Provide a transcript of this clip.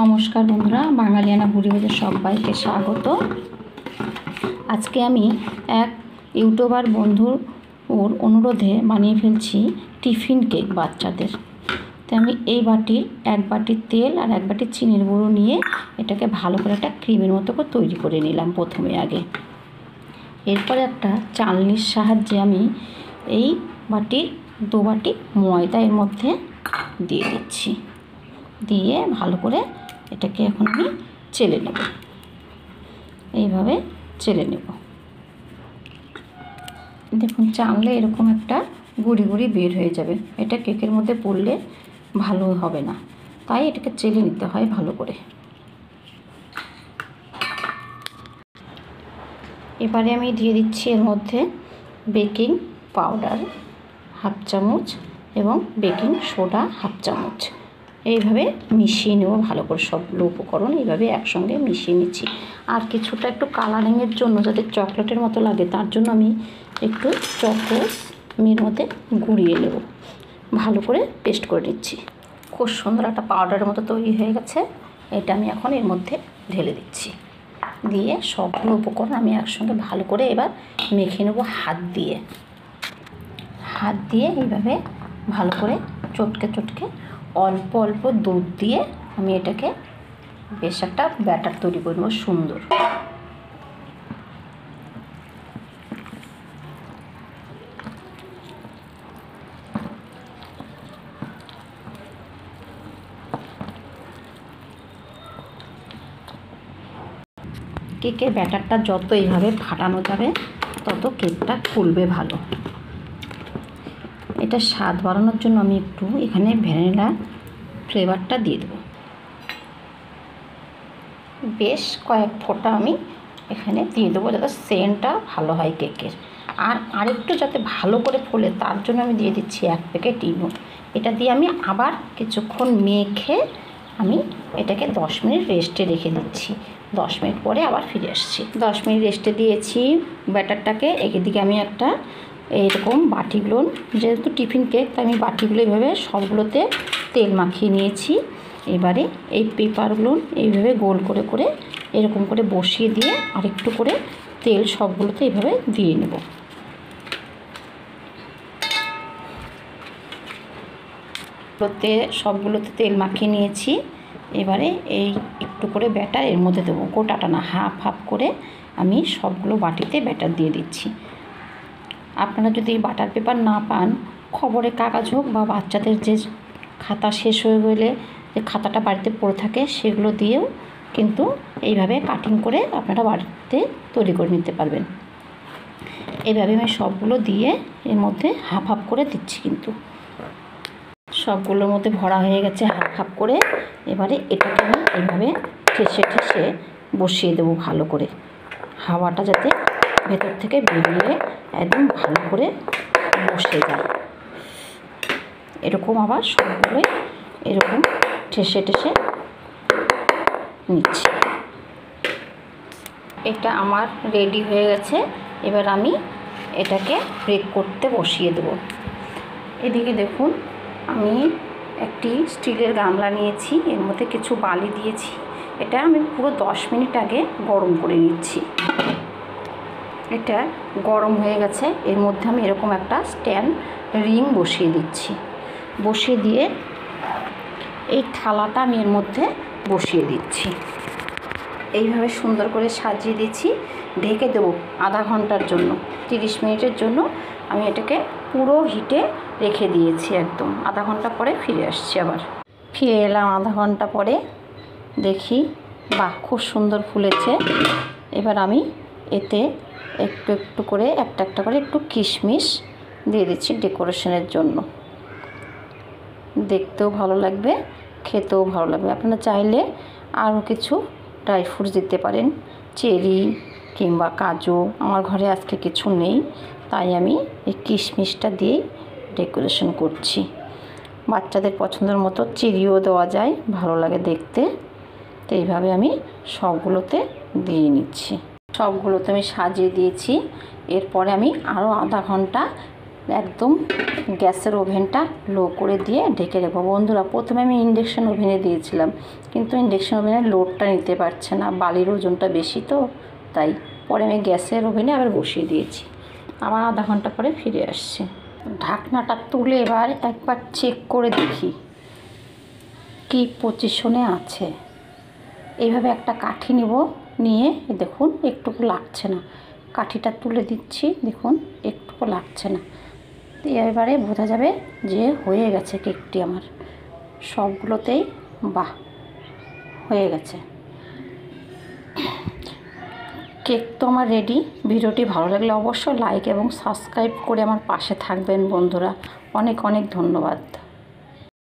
নমস্কার বন্ধুরা, বাঙালিয়ানা পরিবারের সবাইকে স্বাগত। আজকে আমি এক ইউটিউবার বন্ধুর ওর অনুরোধে বানিয়ে ফেলছি টিফিন কেক বাচ্চাদের। তো আমি এই বাটির এক বাটি তেল আর এক বাটি চিনির গুঁড়ো নিয়ে এটাকে ভালো করে একটা ক্রিমের মতো করে তৈরি করে নিলাম প্রথমে আগে। এরপরে একটা চালনির সাহায্যে আমি এই বাটির 2 বাটি ময়দা এর মধ্যে দিয়ে দিচ্ছি। দিয়ে ভালো করে এটাকে এখন আমি চেলে নেব, এইভাবে চেলে নেব। দেখুন, চাললে এরকম একটা গুঁড়ি গুঁড়ি বের হয়ে যাবে। এটা কেকের মধ্যে পড়লে ভালো হবে না, তাই এটাকে চেলে নিতে হয় ভালো করে। এবারে আমি দিয়ে দিচ্ছি এর মধ্যে বেকিং পাউডার 1/2 চামচ এবং বেকিং সোডা 1/2 চামচ। এইভাবে মিশিয়ে নেব ভালো করে, সবগুলো উপকরণ এইভাবে একসঙ্গে মিশিয়ে নিচ্ছি। আর কিছুটা একটু কালারিংয়ের জন্য, যাতে চকলেটের মতো লাগে, তার জন্য আমি একটু চকোসের মধ্যে গুঁড়িয়ে নেব। ভালো করে পেস্ট করে নিচ্ছি। খুব সুন্দর একটা পাউডারের মতো তৈরি হয়ে গেছে। এটা আমি এখন এর মধ্যে ঢেলে দিচ্ছি। দিয়ে সবগুলো উপকরণ আমি একসঙ্গে ভালো করে এবার মেখে নেব হাত দিয়ে। এইভাবে ভালো করে চটকে চটকে অল্প অল্প দুধ দিয়ে আমি এটাকে বেশ একটা ব্যাটার তৈরি করে নেব সুন্দর। কেকের ব্যাটারটা যত এইভাবে ফাটানো যাবে তত কেকটা ফুলবে ভালো। এটা স্বাদ বাড়ানোর জন্য আমি একটু এখানে ভ্যানিলা ফ্লেভারটা দিয়ে দেবো। বেশ কয়েক ফোঁটা আমি এখানে দিয়ে দেবো, যাতে সেন্টটা ভালো হয় কেকের। আর আরেকটু যাতে ভালো করে ফোলে তার জন্য আমি দিয়ে দিচ্ছি 1 প্যাকেট ইনো। এটা দিয়ে আমি আবার কিছুক্ষণ মেখে আমি এটাকে 10 মিনিট রেস্টে রেখে দিচ্ছি। 10 মিনিট পরে আবার ফিরে আসছি। 10 মিনিট রেস্টে দিয়েছি ব্যাটারটাকে। এদিকে আমি একটা এইরকম বাটিগুলো, যেহেতু টিফিন কেক তাই আমি বাটিগুলো এইভাবে সবগুলোতে তেল মাখিয়ে নিয়েছি। এবারে এই পেপারগুলো এইভাবে গোল করে করে এরকম করে বসিয়ে দিয়ে আরেকটু করে তেল সবগুলোতে এইভাবে দিয়ে নেব। সবগুলোতে তেল মাখিয়ে নিয়েছি। এবারে এই একটু করে ব্যাটার এর মধ্যে দেবো, গোটাটা না, হাফ হাফ করে আমি সবগুলো বাটিতে ব্যাটার দিয়ে দিচ্ছি। আপনারা যদি বাটার পেপার না পান, খবরের কাগজ হোক বা বাচ্চাদের যে খাতা শেষ হয়ে গেলে যে খাতাটা বাড়িতে পড়ে থাকে সেগুলো দিয়েও কিন্তু এইভাবে কাটিং করে আপনারা বাড়িতে তৈরি করে নিতে পারবেন। এইভাবে আমি সবগুলো দিয়ে এর মধ্যে হাফ হাফ করে দিচ্ছি। কিন্তু সবগুলোর মধ্যে ভরা হয়ে গেছে হাফ হাফ করে। এবারে এটাকে আমি এইভাবে ঠেসে ঠেসে বসিয়ে দেবো ভালো করে, হাওয়াটা যাতে ভেতর থেকে বেরিয়ে একদম ভালো করে বসে যায়। এরকম আবার সবগুলোই এরকম ঠেসে ঠেসে নিচ্ছি। এটা আমার রেডি হয়ে গেছে। এবার আমি এটাকে বেক করতে বসিয়ে দেবো। এদিকে দেখুন, আমি একটি স্টিলের গামলা নিয়েছি, এর মধ্যে কিছু বালি দিয়েছি। এটা আমি পুরো 10 মিনিট আগে গরম করে নিচ্ছি। এটা গরম হয়ে গেছে। এর মধ্যে আমি এরকম একটা স্ট্যান্ড রিং বসিয়ে দিচ্ছি। বসিয়ে দিয়ে এই থালাটা আমি এর মধ্যে বসিয়ে দিচ্ছি। এইভাবে সুন্দর করে সাজিয়ে দিচ্ছি। ঢেকে দেবো আধা ঘন্টার জন্য, 30 মিনিটের জন্য আমি এটাকে পুরো হিটে রেখে দিয়েছি একদম। আধা ঘন্টা পরে ফিরে আসছি। আবার ফিরে এলাম আধা ঘন্টা পরে। দেখি, বাহ, খুব সুন্দর ফুলেছে। এবার আমি এতে একটু একটু করে একটা করে একটু কিশমিশ দিয়ে দিচ্ছি ডেকোরেশনের জন্য। দেখতেও ভালো লাগবে, খেতেও ভালো লাগবে। আপনারা চাইলে আরও কিছু ড্রাই ফ্রুটস দিতে পারেন, চেরি কিংবা কাজু। আমার ঘরে আজকে কিছু নেই, তাই আমি এই কিশমিশটা দিয়েই ডেকোরেশন করছি। বাচ্চাদের পছন্দের মতো চেরিও দেওয়া যায়, ভালো লাগে দেখতে। তো এইভাবে আমি সবগুলোতে দিয়ে নিচ্ছি। সবগুলোতে আমি সাজিয়ে দিয়েছি। এরপরে আমি আরও আধা ঘন্টা একদম গ্যাসের ওভেনটা লো করে দিয়ে ঢেকে রাখবো। বন্ধুরা, প্রথমে আমি ইন্ডাকশান ওভেনে দিয়েছিলাম, কিন্তু ইন্ডাকশান ওভেনের লোডটা নিতে পারছে না, বালির ওজনটা বেশি তো, তাই পরে আমি গ্যাসের ওভেনে আবার বসিয়ে দিয়েছি। আবার আধা ঘন্টা পরে ফিরে আসছে। ঢাকনাটা তুলে এবার একবার চেক করে দেখি কি পজিশনে আছে। এইভাবে একটা কাঠি নেব, নিয়ে দেখুন একটুকু লাগছে না, কাঠিটা তুলে দিচ্ছি, দেখুন একটুকু লাগছে না। এবারে বোঝা যাবে যে হয়ে গেছে কেকটি আমার সবগুলোতেই। বাহ, হয়ে গেছে কেক তো আমার রেডি। ভিডিওটি ভালো লাগলে অবশ্যই লাইক এবং সাবস্ক্রাইব করে আমার পাশে থাকবেন বন্ধুরা। অনেক অনেক ধন্যবাদ।